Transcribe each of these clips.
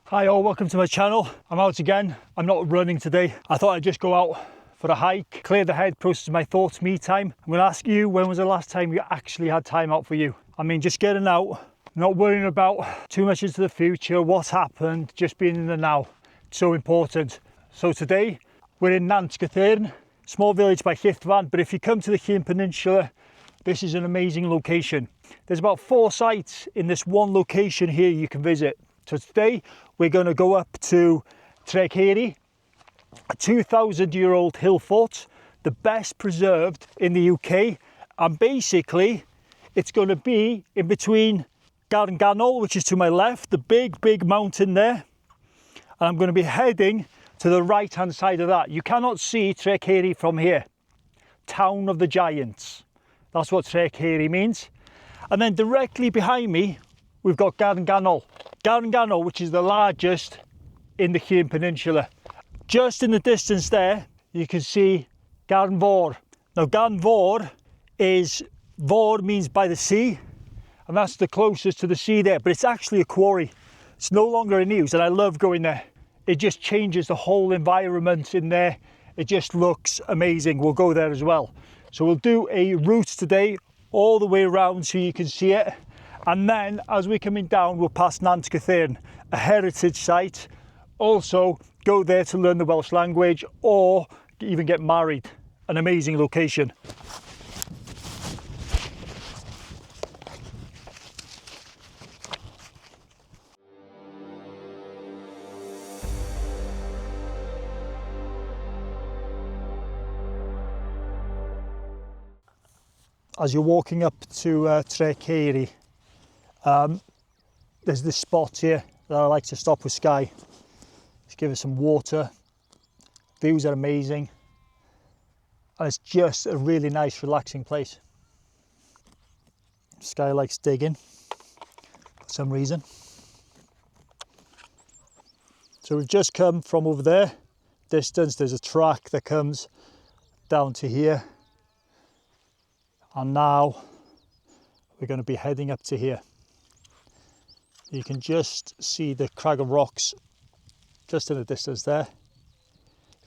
Hi all, welcome to my channel. I'm out again. I'm not running today. I thought I'd just go out for a hike, clear the head, process my thoughts, me time. I'm going to ask you, when was the last time you actually had time out for you? I mean, just getting out, not worrying about too much into the future, what's happened, just being in the now. It's so important. So today, we're in Nant Gwrtheyrn, small village by Llŷn, but if you come to the Llŷn Peninsula, this is an amazing location. There's about 4 sites in this one location here you can visit. So today, we're going to go up to Tre'r Ceiri, a 2,000-year-old hill fort, the best preserved in the UK. And basically, it's going to be in between Garn Ganol, which is to my left, the big mountain there. And I'm going to be heading to the right-hand side of that. You cannot see Tre'r Ceiri from here. Town of the Giants. That's what Tre'r Ceiri means. And then directly behind me, we've got Garn Ganol. Garn Ganol, which is the largest in the Llŷn Peninsula. Just in the distance there, you can see Garn Fôr. Now, Garn Fôr means by the sea, and that's the closest to the sea there, but it's actually a quarry. It's no longer in use, and I love going there. It just changes the whole environment in there. It just looks amazing. We'll go there as well. So we'll do a route today all the way around so you can see it. And then as we're coming down, we'll pass Nant Gwrtheyrn, a heritage site. Also go there to learn the Welsh language or even get married. An amazing location. As you're walking up to Tre'r Ceiri, there's this spot here that I like to stop with Skye. Just give it some water. Views are amazing. And it's just a really nice, relaxing place. Skye likes digging for some reason. So we've just come from over there. Distance, there's a track that comes down to here. And now we're going to be heading up to here. You can just see the crag of rocks just in the distance there.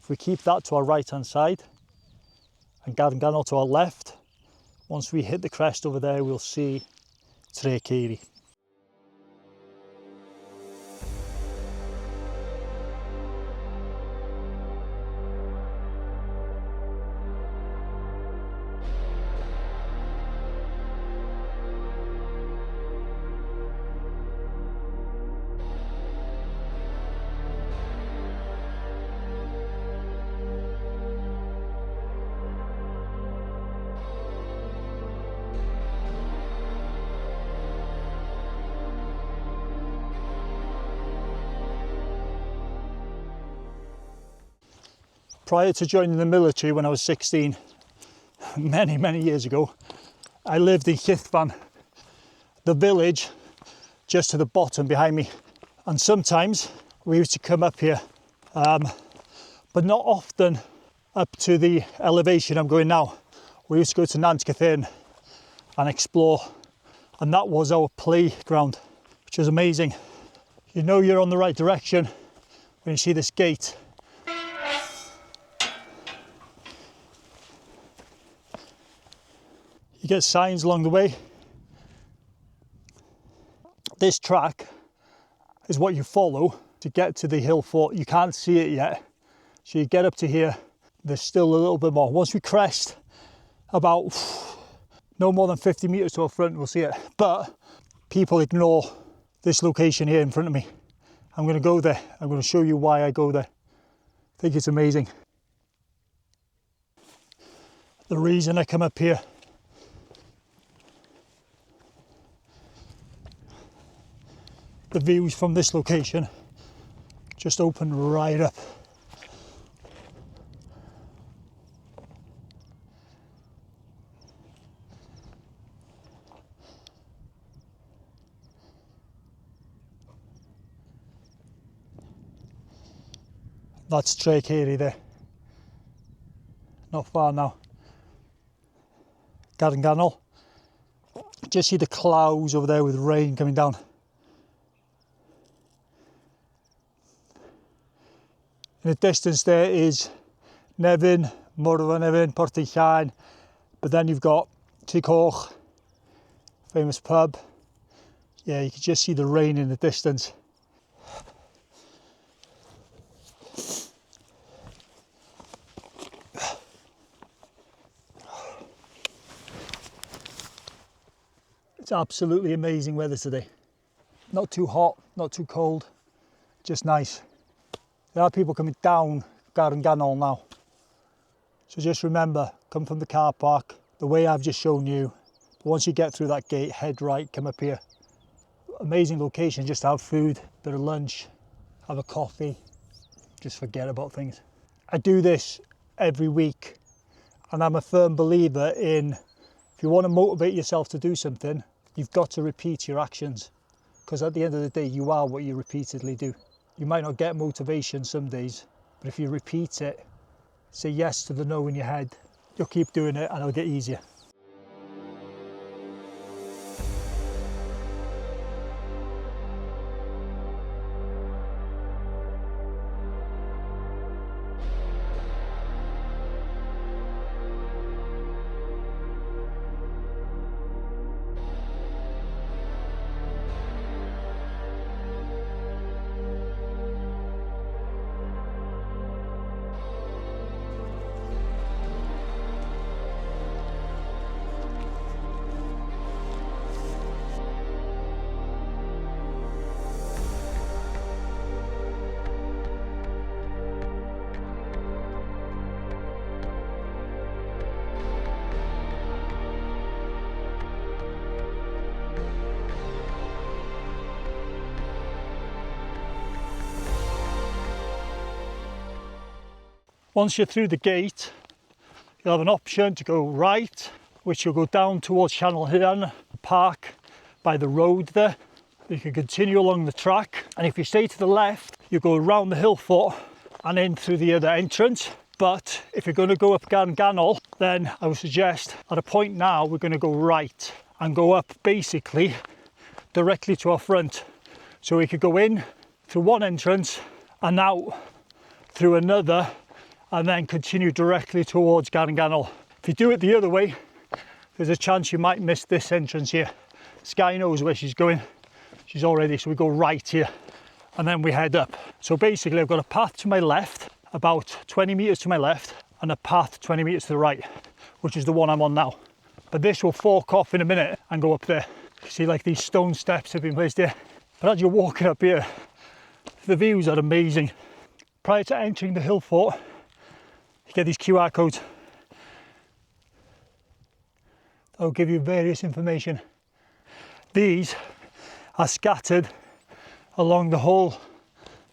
If we keep that to our right hand side and Garn Ganol to our left, once we hit the crest over there, we'll see Tre'r Ceiri. Prior to joining the military when I was 16, many years ago, I lived in Llŷn, the village just to the bottom behind me. And sometimes we used to come up here, but not often up to the elevation I'm going now. We used to go to Nant Gwrtheyrn and explore, and that was our playground, which was amazing. You know you're on the right direction when you see this gate. You get signs along the way. This track is what you follow to get to the hill fort. You can't see it yet. So you get up to here, there's still a little bit more. Once we crest about no more than 50 meters to our front, we'll see it. But people ignore this location here in front of me. I'm going to go there. I'm going to show you why I go there. I think it's amazing. The reason I come up here, the views from this location just open right up. That's Tre'r Ceiri there. Not far now. Garn Ganol. Just see the clouds over there with rain coming down. In the distance there is Nefyn, Morfa Nefyn, Porth Llŷn, but then you've got Tŷ Coch, famous pub. Yeah, you can just see the rain in the distance. It's absolutely amazing weather today. Not too hot, not too cold, just nice. There are people coming down Garn Ganol now. So just remember, come from the car park, the way I've just shown you. Once you get through that gate, head right, come up here. Amazing location, just have food, bit of lunch, have a coffee, just forget about things. I do this every week, and I'm a firm believer in, if you want to motivate yourself to do something, you've got to repeat your actions, because at the end of the day, you are what you repeatedly do. You might not get motivation some days, but if you repeat it, say yes to the no in your head, you'll keep doing it and it'll get easier. Once you're through the gate, you'll have an option to go right, which you'll go down towards Llŷn Park by the road there. You can continue along the track, and if you stay to the left, you go around the hillfort and in through the other entrance. But if you're going to go up Garn Ganol, then I would suggest at a point now we're going to go right and go up basically directly to our front. So we could go in through one entrance and out through another, and then continue directly towards Garn Ganol. If you do it the other way, there's a chance you might miss this entrance here. Skye knows where she's going. She's all ready, so we go right here and then we head up. So basically I've got a path to my left, about 20 metres to my left, and a path 20 metres to the right, which is the one I'm on now. But this will fork off in a minute and go up there. You see, like, these stone steps have been placed here. But as you're walking up here, the views are amazing. Prior to entering the hillfort, you get these QR codes. They'll give you various information. These are scattered along the whole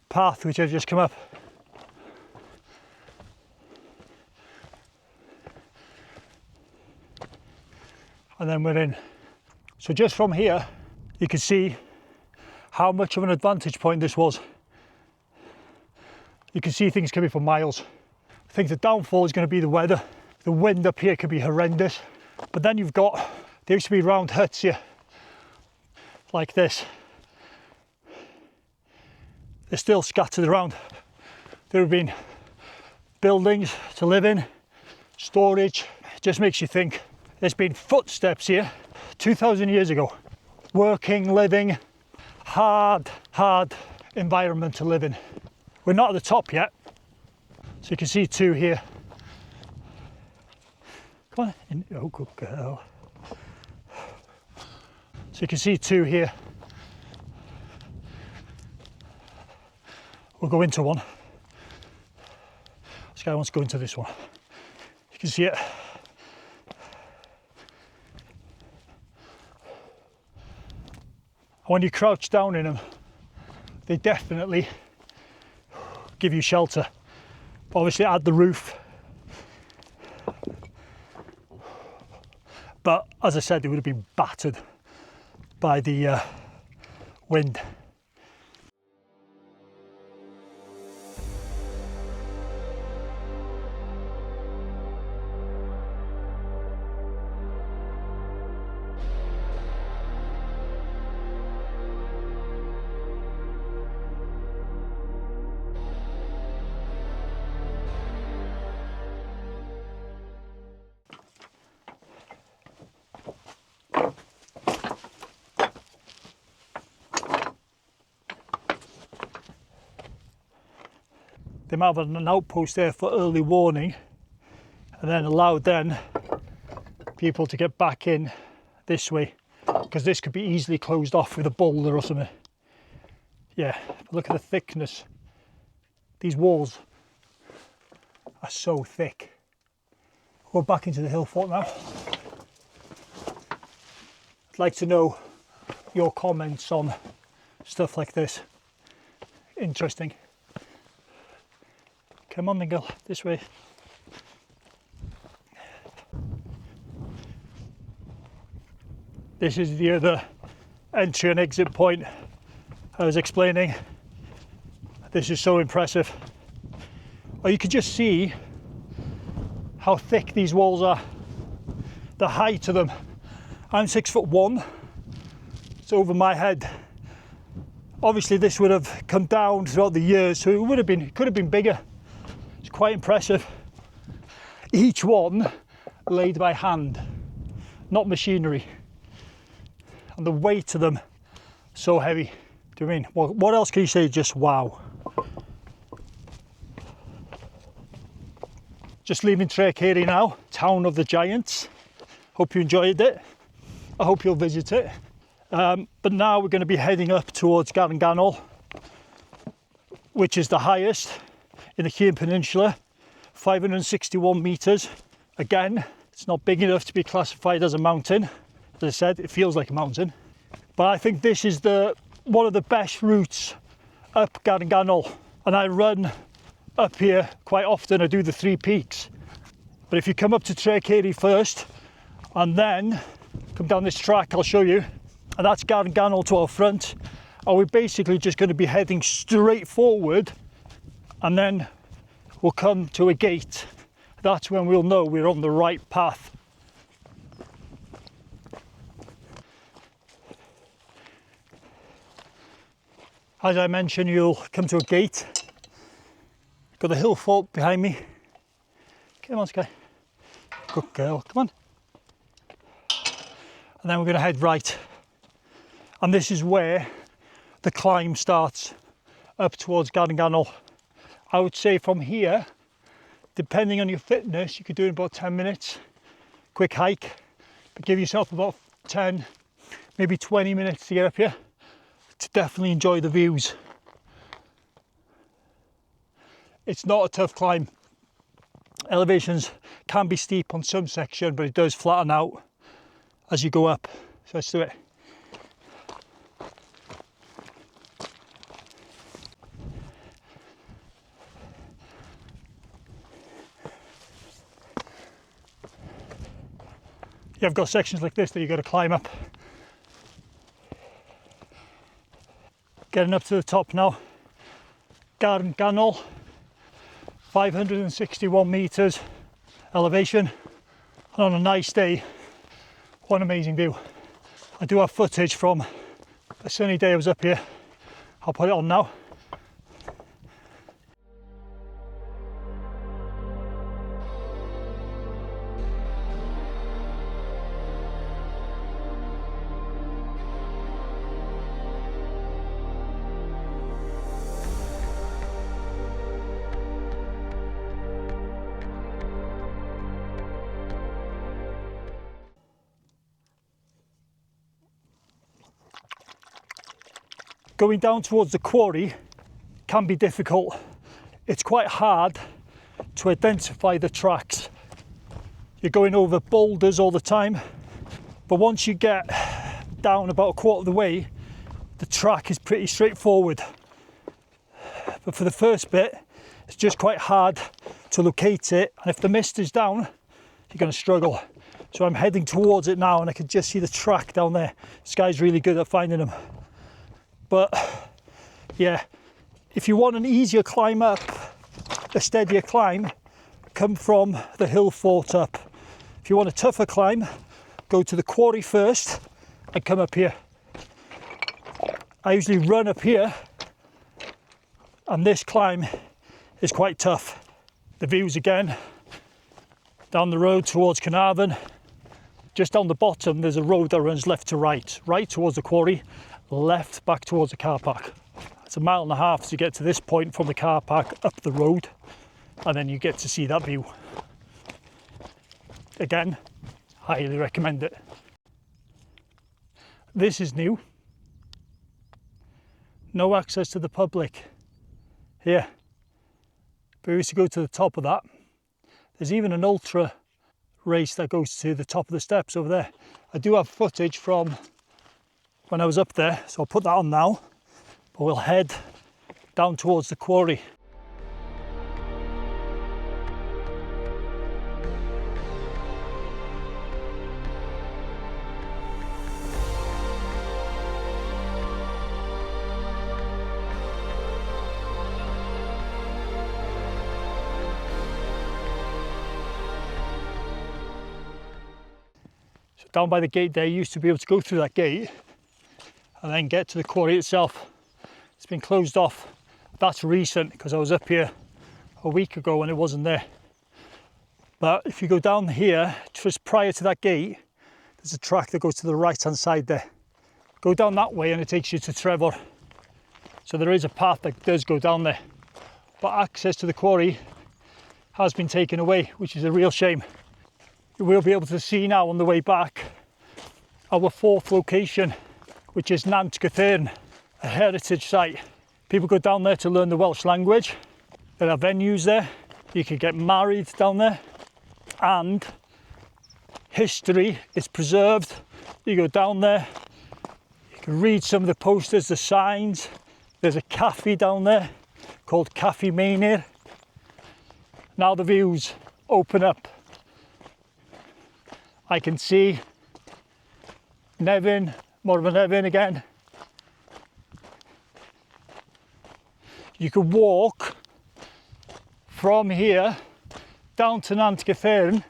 path which I've just come up. And then we're in. So just from here, you can see how much of an advantage point this was. You can see things coming for miles. I think the downfall is going to be the weather. The wind up here could be horrendous. But then you've got, there used to be round huts here, like this. They're still scattered around. There have been buildings to live in, storage. It just makes you think. There's been footsteps here 2,000 years ago. Working, living, hard environment to live in. We're not at the top yet. So you can see two here. Come on in, oh good girl. So you can see two here. We'll go into one. This guy wants to go into this one. You can see it. When you crouch down in them, they definitely give you shelter. Obviously add the roof. But as I said, they would have been battered by the wind. They might have an outpost there for early warning, and then allowed then people to get back in this way, because this could be easily closed off with a boulder or something. Yeah, but look at the thickness. These walls are so thick. We're back into the hill fort now. I'd like to know your comments on stuff like this. Interesting. Come on then, girl, this way. This is the other entry and exit point I was explaining. This is so impressive. Well, you can just see how thick these walls are, the height of them. I'm 6'1", it's over my head. Obviously this would have come down throughout the years, so it could have been bigger. It's quite impressive. Each one laid by hand, not machinery. And the weight of them, so heavy. Do you mean? Well, what else can you say? Just wow. Just leaving Tre'r Ceiri now, town of the giants. Hope you enjoyed it. I hope you'll visit it. But now we're going to be heading up towards Garn Ganol, which is the highest in the Llŷn Peninsula, 561 metres. Again, it's not big enough to be classified as a mountain. As I said, it feels like a mountain. But I think this is one of the best routes up Garn Ganol. And I run up here quite often. I do the 3 peaks. But if you come up to Tre'r Ceiri first and then come down this track, I'll show you, and that's Garn Ganol to our front, and we're basically just going to be heading straight forward, and then we'll come to a gate. That's when we'll know we're on the right path. As I mentioned, you'll come to a gate. Got the hill fort behind me. Come on, Skye. Good girl, come on. And then we're going to head right. And this is where the climb starts, up towards Garn Ganol. I would say from here, depending on your fitness, you could do it in about 10 minutes. Quick hike, but give yourself about 10, maybe 20 minutes to get up here to definitely enjoy the views. It's not a tough climb. Elevations can be steep on some section, but it does flatten out as you go up. So let's do it. You've got sections like this that you've got to climb up. Getting up to the top now. Garn Ganol, 561 metres elevation, and on a nice day, what an amazing view. I do have footage from a sunny day I was up here. I'll put it on now. Going down towards the quarry can be difficult. It's quite hard to identify the tracks. You're going over boulders all the time, but once you get down about a quarter of the way, the track is pretty straightforward. But for the first bit, it's just quite hard to locate it, and if the mist is down, you're going to struggle. So I'm heading towards it now, and I can just see the track down there. This guy's really good at finding them. But yeah, if you want an easier climb up, a steadier climb, come from the hill fort up. If you want a tougher climb, go to the quarry first and come up here. I usually run up here, and this climb is quite tough. The views again, down the road towards Carnarvon. Just down the bottom, there's a road that runs left to right, right towards the quarry, left back towards the car park. It's 1.5 miles to get to this point from the car park up the road, and then you get to see that view. Again, highly recommend it. This is new. No access to the public here. But we used to go to the top of that. There's even an ultra race that goes to the top of the steps over there. I do have footage from when I was up there, so I'll put that on now. But we'll head down towards the quarry. Down by the gate there, you used to be able to go through that gate and then get to the quarry itself. It's been closed off. That's recent because I was up here a week ago when it wasn't there. But if you go down here, just prior to that gate, there's a track that goes to the right hand side there. Go down that way and it takes you to Tre'r. So there is a path that does go down there. But access to the quarry has been taken away, which is a real shame. You will be able to see now on the way back our fourth location, which is Nant Gwrtheyrn, a heritage site. People go down there to learn the Welsh language. There are venues there. You can get married down there, and history is preserved. You go down there, you can read some of the posters, the signs. There's a cafe down there called Cafe Mynydd. Now the views open up. I can see Nevin, Morfa Nevin again. You can walk from here down to Nant Gwrtheyrn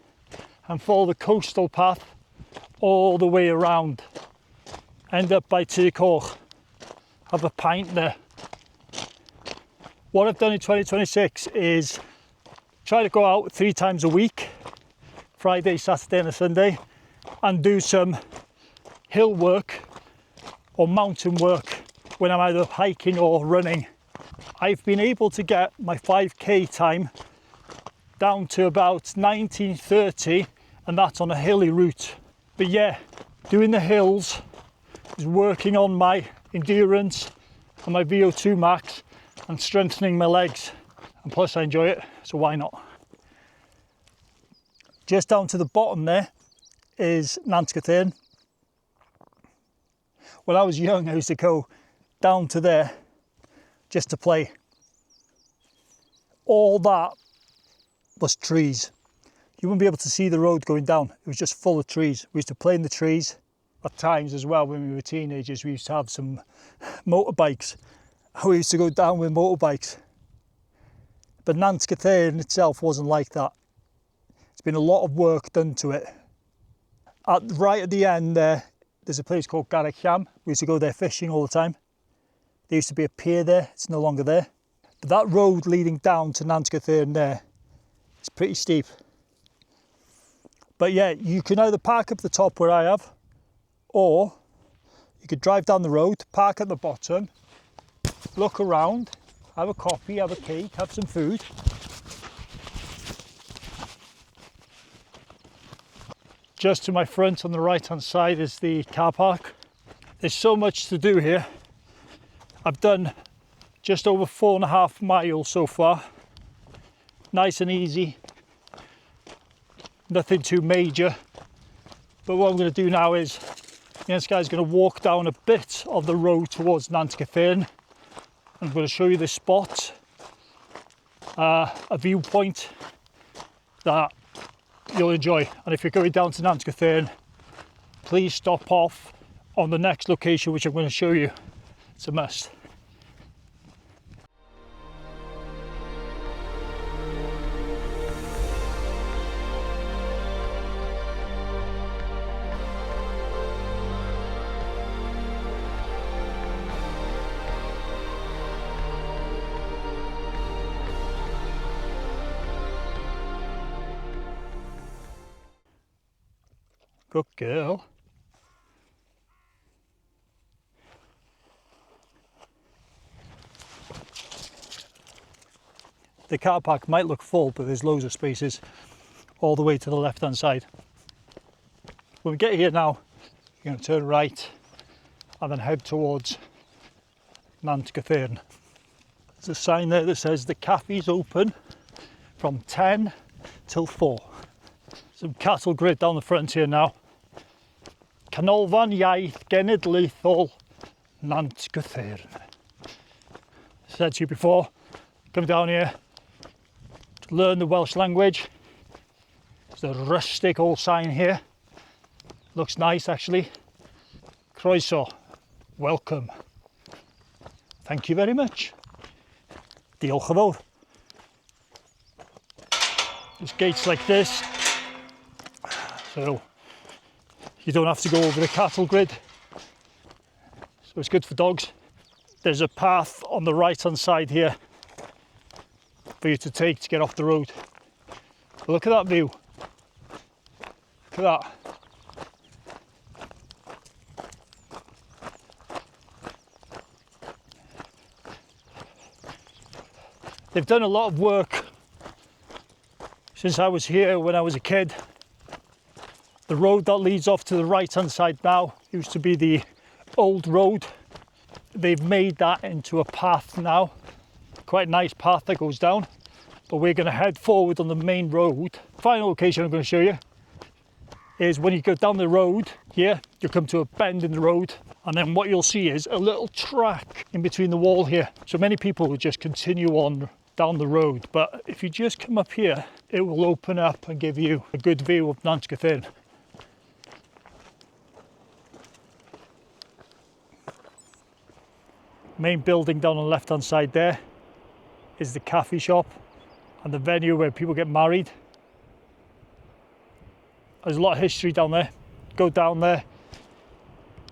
and follow the coastal path all the way around. End up by Tre'r Ceiri. Have a pint there. What I've done in 2026 is try to go out 3 times a week. Friday, Saturday and a Sunday, and do some hill work or mountain work when I'm either hiking or running. I've been able to get my 5k time down to about 19:30, and that's on a hilly route. But yeah, doing the hills is working on my endurance and my VO2 max and strengthening my legs, and plus I enjoy it, so why not? Just down to the bottom there is Nant Gwrtheyrn. When I was young, I used to go down to there just to play. All that was trees. You wouldn't be able to see the road going down. It was just full of trees. We used to play in the trees. At times as well, when we were teenagers, we used to have some motorbikes. We used to go down with motorbikes. But Nant Gwrtheyrn itself wasn't like that. Been a lot of work done to it. Right at the end there's a place called Garn Ganol. We used to go there fishing all the time. There used to be a pier there, it's no longer there. But that road leading down to Nant Gwrtheyrn there is pretty steep. But yeah, you can either park up the top where I have, or you could drive down the road, park at the bottom, look around, have a coffee, have a cake, have some food. Just to my front on the right hand side is the car park. There's so much to do here. I've done just over 4.5 miles so far. Nice and easy. Nothing too major. But what I'm going to do now is, this guy's going to walk down a bit of the road towards Nant Gwrtheyrn. I'm going to show you this spot, a viewpoint that you'll enjoy. And if you're going down to Nant Gwrtheyrn, please stop off on the next location, which I'm going to show you. It's a must. Good girl. The car park might look full, but there's loads of spaces all the way to the left hand side. When we get here now, you're going to turn right and then head towards Nant Gwrtheyrn. There's a sign there that says the cafe's open from 10 till 4. Some cattle grid down the front here now. Canolfan Iaith Genedlaethol Nant Gwrtheyrn. Said to you before, come down here to learn the Welsh language. There's a rustic old sign here. Looks nice actually. Croeso, welcome. Thank you very much. Diolch yn fawr. There's gates like this, so you don't have to go over the cattle grid. So it's good for dogs. There's a path on the right hand side here for you to take to get off the road. But look at that view. Look at that. They've done a lot of work since I was here when I was a kid. The road that leads off to the right hand side now used to be the old road. They've made that into a path now, quite a nice path that goes down, but we're going to head forward on the main road. Final location I'm going to show you is when you go down the road here, you'll come to a bend in the road, and then what you'll see is a little track in between the wall here. So many people will just continue on down the road, but if you just come up here, it will open up and give you a good view of Nant Gwrtheyrn. Main building down on the left hand side there is the cafe shop and the venue where people get married. There's a lot of history down there. Go down there,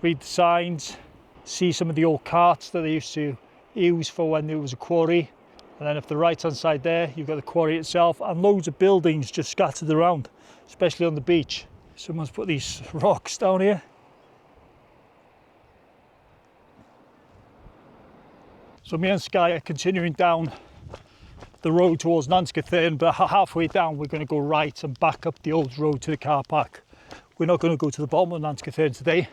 read the signs, see some of the old carts that they used to use for when there was a quarry. And then off the right hand side there, you've got the quarry itself and loads of buildings just scattered around, especially on the beach. Someone's put these rocks down here. So me and Skye are continuing down the road towards Nant Gwrtheyrn, but halfway down we're going to go right and back up the old road to the car park. We're not going to go to the bottom of Nant Gwrtheyrn today.